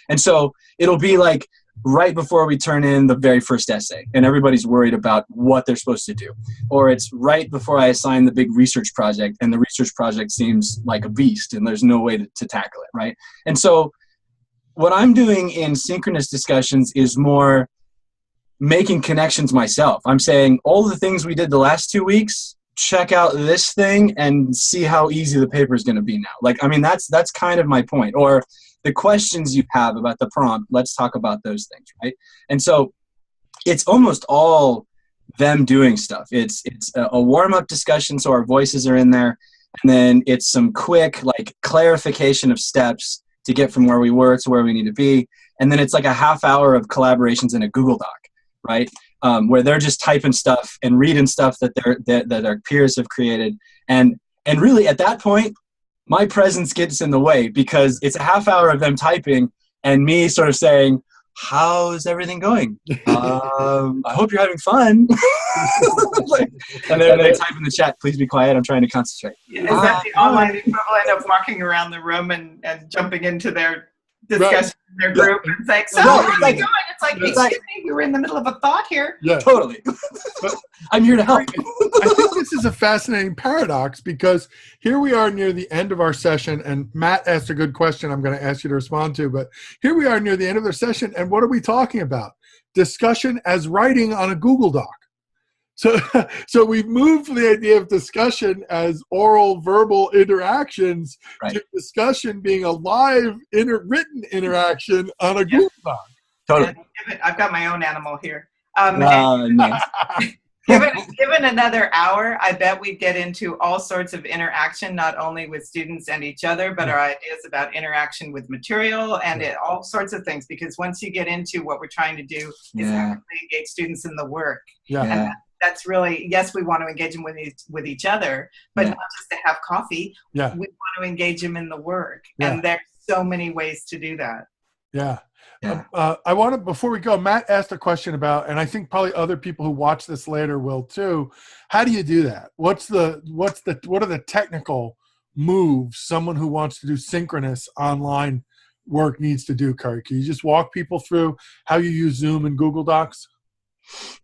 And so it'll be like right before we turn in the very first essay and everybody's worried about what they're supposed to do. Or it's right before I assign the big research project and the research project seems like a beast and there's no way to tackle it, right? And so what I'm doing in synchronous discussions is more making connections myself. I'm saying all the things we did the last 2 weeks, check out this thing and see how easy the paper is going to be now. Like, I mean, that's kind of my point. Or the questions you have about the prompt, let's talk about those things, right? And so it's almost all them doing stuff. It's a warm-up discussion, so our voices are in there, and then it's some quick like clarification of steps to get from where we were to where we need to be, and then it's like a half hour of collaborations in a Google Doc, right? Where they're just typing stuff and reading stuff that their peers have created, and really at that point, my presence gets in the way because it's a half hour of them typing and me sort of saying, how's everything going? I hope you're having fun. And then they type in the chat, please be quiet, I'm trying to concentrate. Is that the online equivalent of walking around the room and jumping into their discussion in their group and saying, so how's it going? It's like, excuse me, we were in the middle of a thought here. Yeah. Totally. I'm here to help. I think this is a fascinating paradox because here we are near the end of our session, and Matt asked a good question I'm going to ask you to respond to, but here we are near the end of the session, and what are we talking about? Discussion as writing on a Google Doc. So we've moved from the idea of discussion as oral, verbal interactions to discussion being a live, written interaction on a Google Doc. Totally. I've got my own animal here. Nice. Given another hour, I bet we'd get into all sorts of interaction, not only with students and each other, but our ideas about interaction with material and all sorts of things. Because once you get into what we're trying to do is actually engage students in the work. Yeah. And that's really, yes, we want to engage them with each other, but not just to have coffee. Yeah. We want to engage them in the work. Yeah. And there's so many ways to do that. Yeah. Yeah. I want to, before we go, Matt asked a question about, and I think probably other people who watch this later will too. How do you do that? What are the technical moves someone who wants to do synchronous online work needs to do, Curry? Can you just walk people through how you use Zoom and Google Docs?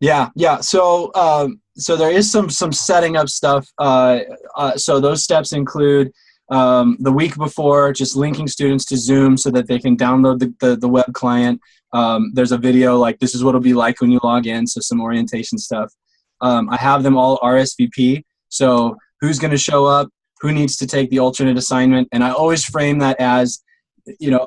Yeah. So there is some setting up stuff. So those steps include the week before, just linking students to Zoom so that they can download the web client. There's a video like this is what it'll be like when you log in, so some orientation stuff. I have them all RSVP, so who's going to show up, who needs to take the alternate assignment, and I always frame that as,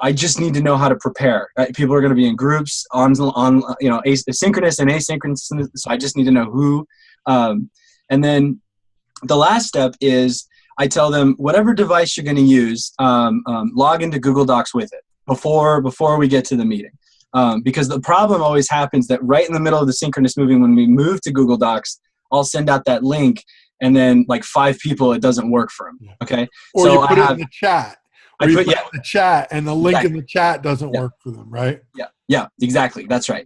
I just need to know how to prepare. Right? People are going to be in groups on synchronous and asynchronous, so I just need to know who. And then the last step is I tell them whatever device you're going to use, log into Google Docs with it before we get to the meeting. Because the problem always happens that right in the middle of the synchronous moving, when we move to Google Docs, I'll send out that link, and then like 5 people, it doesn't work for them. Okay, or so you put it in the chat. Or you put it in the chat, and the link in the chat doesn't work for them, right? Yeah, exactly. That's right.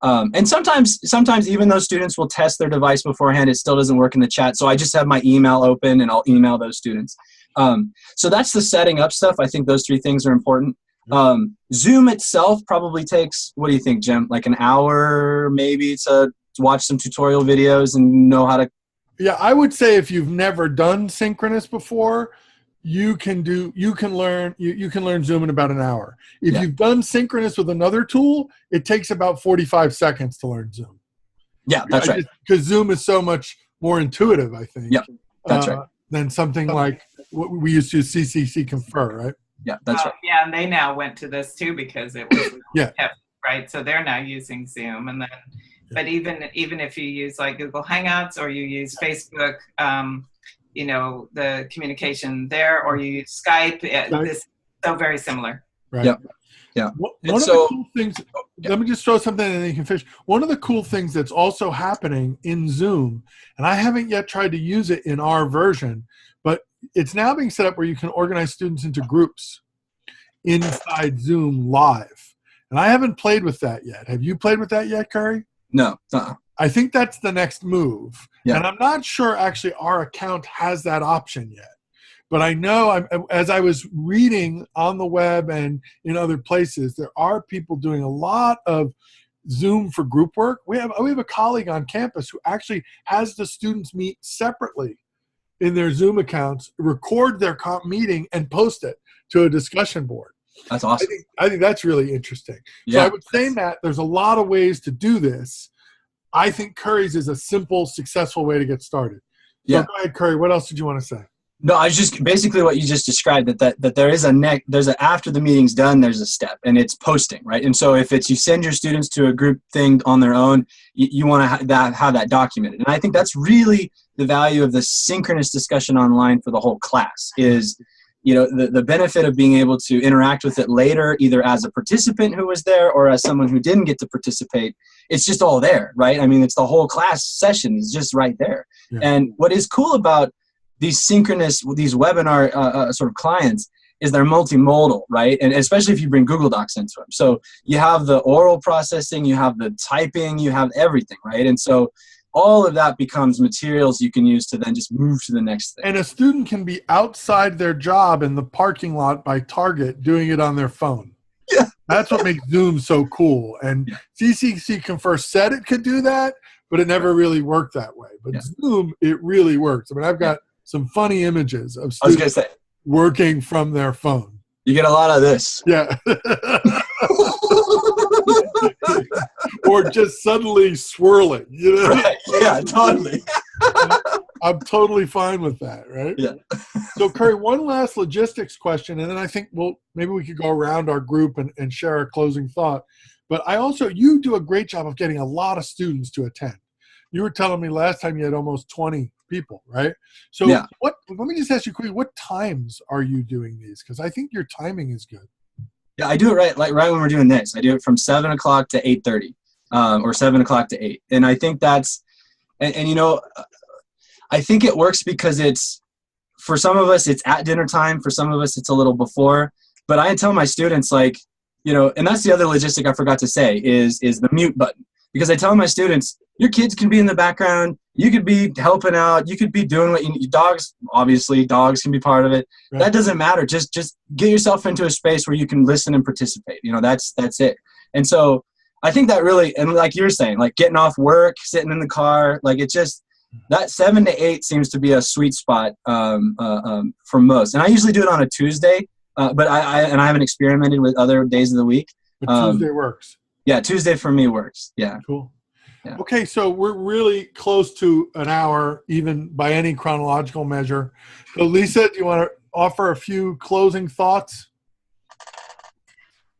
And sometimes even though students will test their device beforehand, it still doesn't work in the chat. So I just have my email open and I'll email those students. So that's the setting up stuff. I think those 3 things are important. Zoom itself probably takes, what do you think, Jim? Like an hour maybe to watch some tutorial videos and know how to. Yeah, I would say if you've never done synchronous before, you can learn Zoom in about an hour. If you've done synchronous with another tool, it takes about 45 seconds to learn Zoom. Yeah, that's right. Because Zoom is so much more intuitive, I think. Yeah, that's right. Than something like what we used to CCC Confer, right? Yeah, that's right. Yeah, and they now went to this too because it was right. So they're now using Zoom, and then, but even if you use like Google Hangouts or you use Facebook. The communication there, or you use Skype. This is so very similar. Right. Yeah. One of the cool things. Let me just throw something in and then you can finish. One of the cool things that's also happening in Zoom, and I haven't yet tried to use it in our version, but it's now being set up where you can organize students into groups inside Zoom live. And I haven't played with that yet. Have you played with that yet, Curry? No. I think that's the next move. Yeah. And I'm not sure actually our account has that option yet. But I know as I was reading on the web and in other places, there are people doing a lot of Zoom for group work. We have a colleague on campus who actually has the students meet separately in their Zoom accounts, record their meeting, and post it to a discussion board. That's awesome. I think that's really interesting. Yeah. So I would say, Matt, there's a lot of ways to do this. I think Curry's is a simple, successful way to get started. So go ahead, Curry. What else did you want to say? No, I was just basically what you just described, that there is there's a after the meeting's done, there's a step, and it's posting, right? And so if it's you send your students to a group thing on their own, you want to have that documented. And I think that's really the value of the synchronous discussion online for the whole class is, the benefit of being able to interact with it later, either as a participant who was there or as someone who didn't get to participate. It's just all there, right? I mean, it's the whole class session is just right there. Yeah. And what is cool about these webinar sort of clients is they're multimodal, right? And especially if you bring Google Docs into them. So you have the oral processing, you have the typing, you have everything, right? And so all of that becomes materials you can use to then just move to the next thing. And a student can be outside their job in the parking lot by Target doing it on their phone. Yeah. That's what makes Zoom so cool. And CCC Converse said it could do that, but it never really worked that way. But Zoom, it really works. I mean, I've got some funny images of students working from their phone. You get a lot of this. Yeah. Or just suddenly swirling, Right. Yeah, totally. I'm totally fine with that, right? Yeah. So, Curry, one last logistics question, and then I think maybe we could go around our group and share a closing thought. But you do a great job of getting a lot of students to attend. You were telling me last time you had almost 20 people, right? So let me just ask you quickly, what times are you doing these? Because I think your timing is good. Yeah, I do it right when we're doing this. I do it from 7 o'clock to 8:30 or 7 o'clock to 8. And I think that's, I think it works because for some of us, it's at dinner time. For some of us, it's a little before. But I tell my students, and that's the other logistic I forgot to say is the mute button. Because I tell my students, your kids can be in the background. You could be helping out. You could be doing what you need. Dogs can be part of it. Right. That doesn't matter. Just get yourself into a space where you can listen and participate. That's it. And so I think that really, and like you're saying, like getting off work, sitting in the car, it's just that 7 to 8 seems to be a sweet spot for most. And I usually do it on a Tuesday, but I haven't experimented with other days of the week. But Tuesday works. Yeah, Tuesday for me works. Yeah. Cool. Yeah. Okay, so we're really close to an hour, even by any chronological measure. So, Lisa, do you want to offer a few closing thoughts?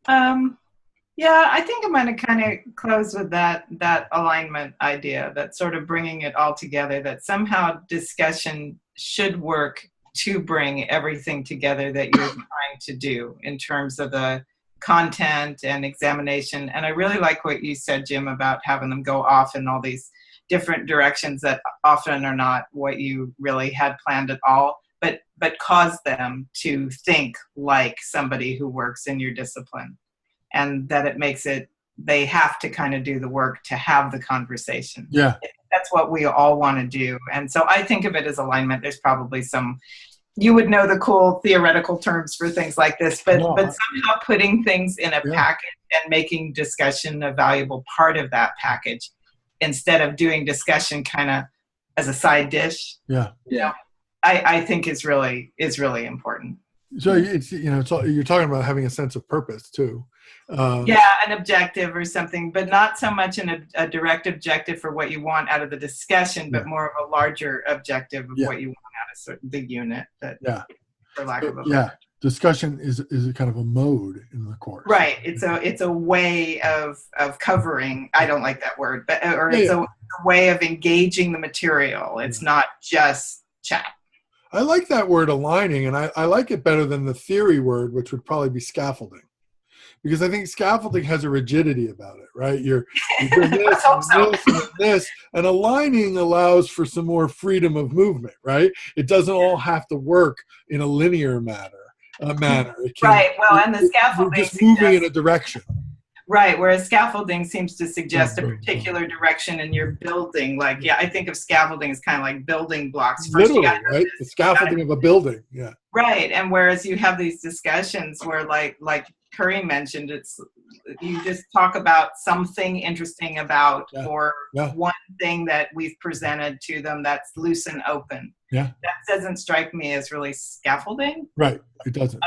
Yeah, I think I'm going to kind of close with that alignment idea, that sort of bringing it all together, that somehow discussion should work to bring everything together that you're trying to do in terms of the content and examination. And I really like what you said, Jim, about having them go off in all these different directions that often are not what you really had planned at all, but cause them to think like somebody who works in your discipline, and that it makes it, they have to kind of do the work to have the conversation. Yeah. That's what we all want to do. And so I think of it as alignment. There's probably you would know the cool theoretical terms for things like this, but somehow putting things in a package and making discussion a valuable part of that package instead of doing discussion kind of as a side dish. Yeah. I think is really important. So it's, you're talking about having a sense of purpose too. An objective or something, but not so much a direct objective for what you want out of the discussion, but more of a larger objective of what you want out of the unit. For lack of a better. Discussion is a kind of a mode in the course. Right. It's a way of covering. I don't like that word, but it's a way of engaging the material. It's not just chat. I like that word, aligning, and I like it better than the theory word, which would probably be scaffolding. Because I think scaffolding has a rigidity about it, right? You're doing this and this, and aligning allows for some more freedom of movement, right? It doesn't all have to work in a linear manner. It can, right. Well, and the scaffolding you're just moving in a direction. Right, whereas scaffolding seems to suggest a particular direction in your building. I think of scaffolding as kind of like building blocks. First, literally, right? The scaffolding of a building, yeah. Right, and whereas you have these discussions where, like Curry mentioned, it's you just talk about something interesting about or one thing that we've presented to them that's loose and open. Yeah, that doesn't strike me as really scaffolding. Right, it doesn't.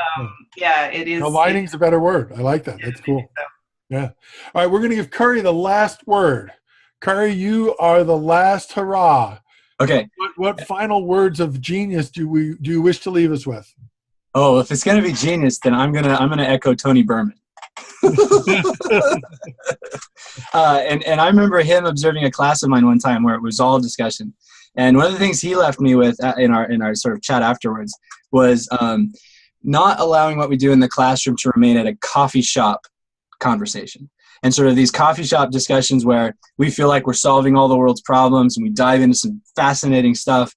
It is. Aligning's a better word. I like that. That's cool. So. Yeah. All right, we're going to give Curry the last word. Curry, you are the last hurrah. Okay. What final words of genius do you wish to leave us with? Oh, if it's gonna be genius, then I'm gonna echo Tony Berman. And I remember him observing a class of mine one time where it was all discussion, and one of the things he left me with in our sort of chat afterwards was not allowing what we do in the classroom to remain at a coffee shop conversation. And sort of these coffee shop discussions where we feel like we're solving all the world's problems and we dive into some fascinating stuff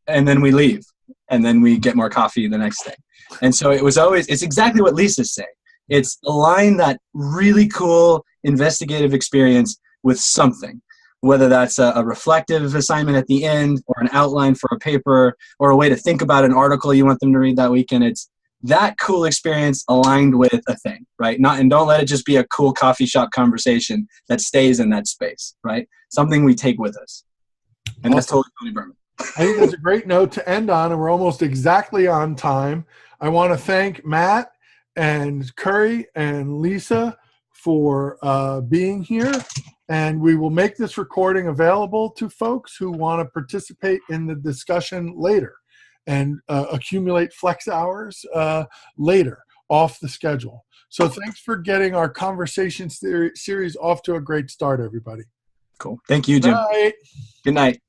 and then we leave and then we get more coffee the next day. And so it's exactly what Lisa's saying. It's align that really cool investigative experience with something, whether that's a reflective assignment at the end or an outline for a paper or a way to think about an article you want them to read that weekend. It's that cool experience aligned with a thing, right? And don't let it just be a cool coffee shop conversation that stays in that space, right? Something we take with us. And that's totally Tony Berman. I think that's a great note to end on, and we're almost exactly on time. I want to thank Matt and Curry and Lisa for being here, and we will make this recording available to folks who want to participate in the discussion later and accumulate flex hours later off the schedule. So thanks for getting our conversation series off to a great start, everybody. Cool. Thank you, Jim. Bye. Good night.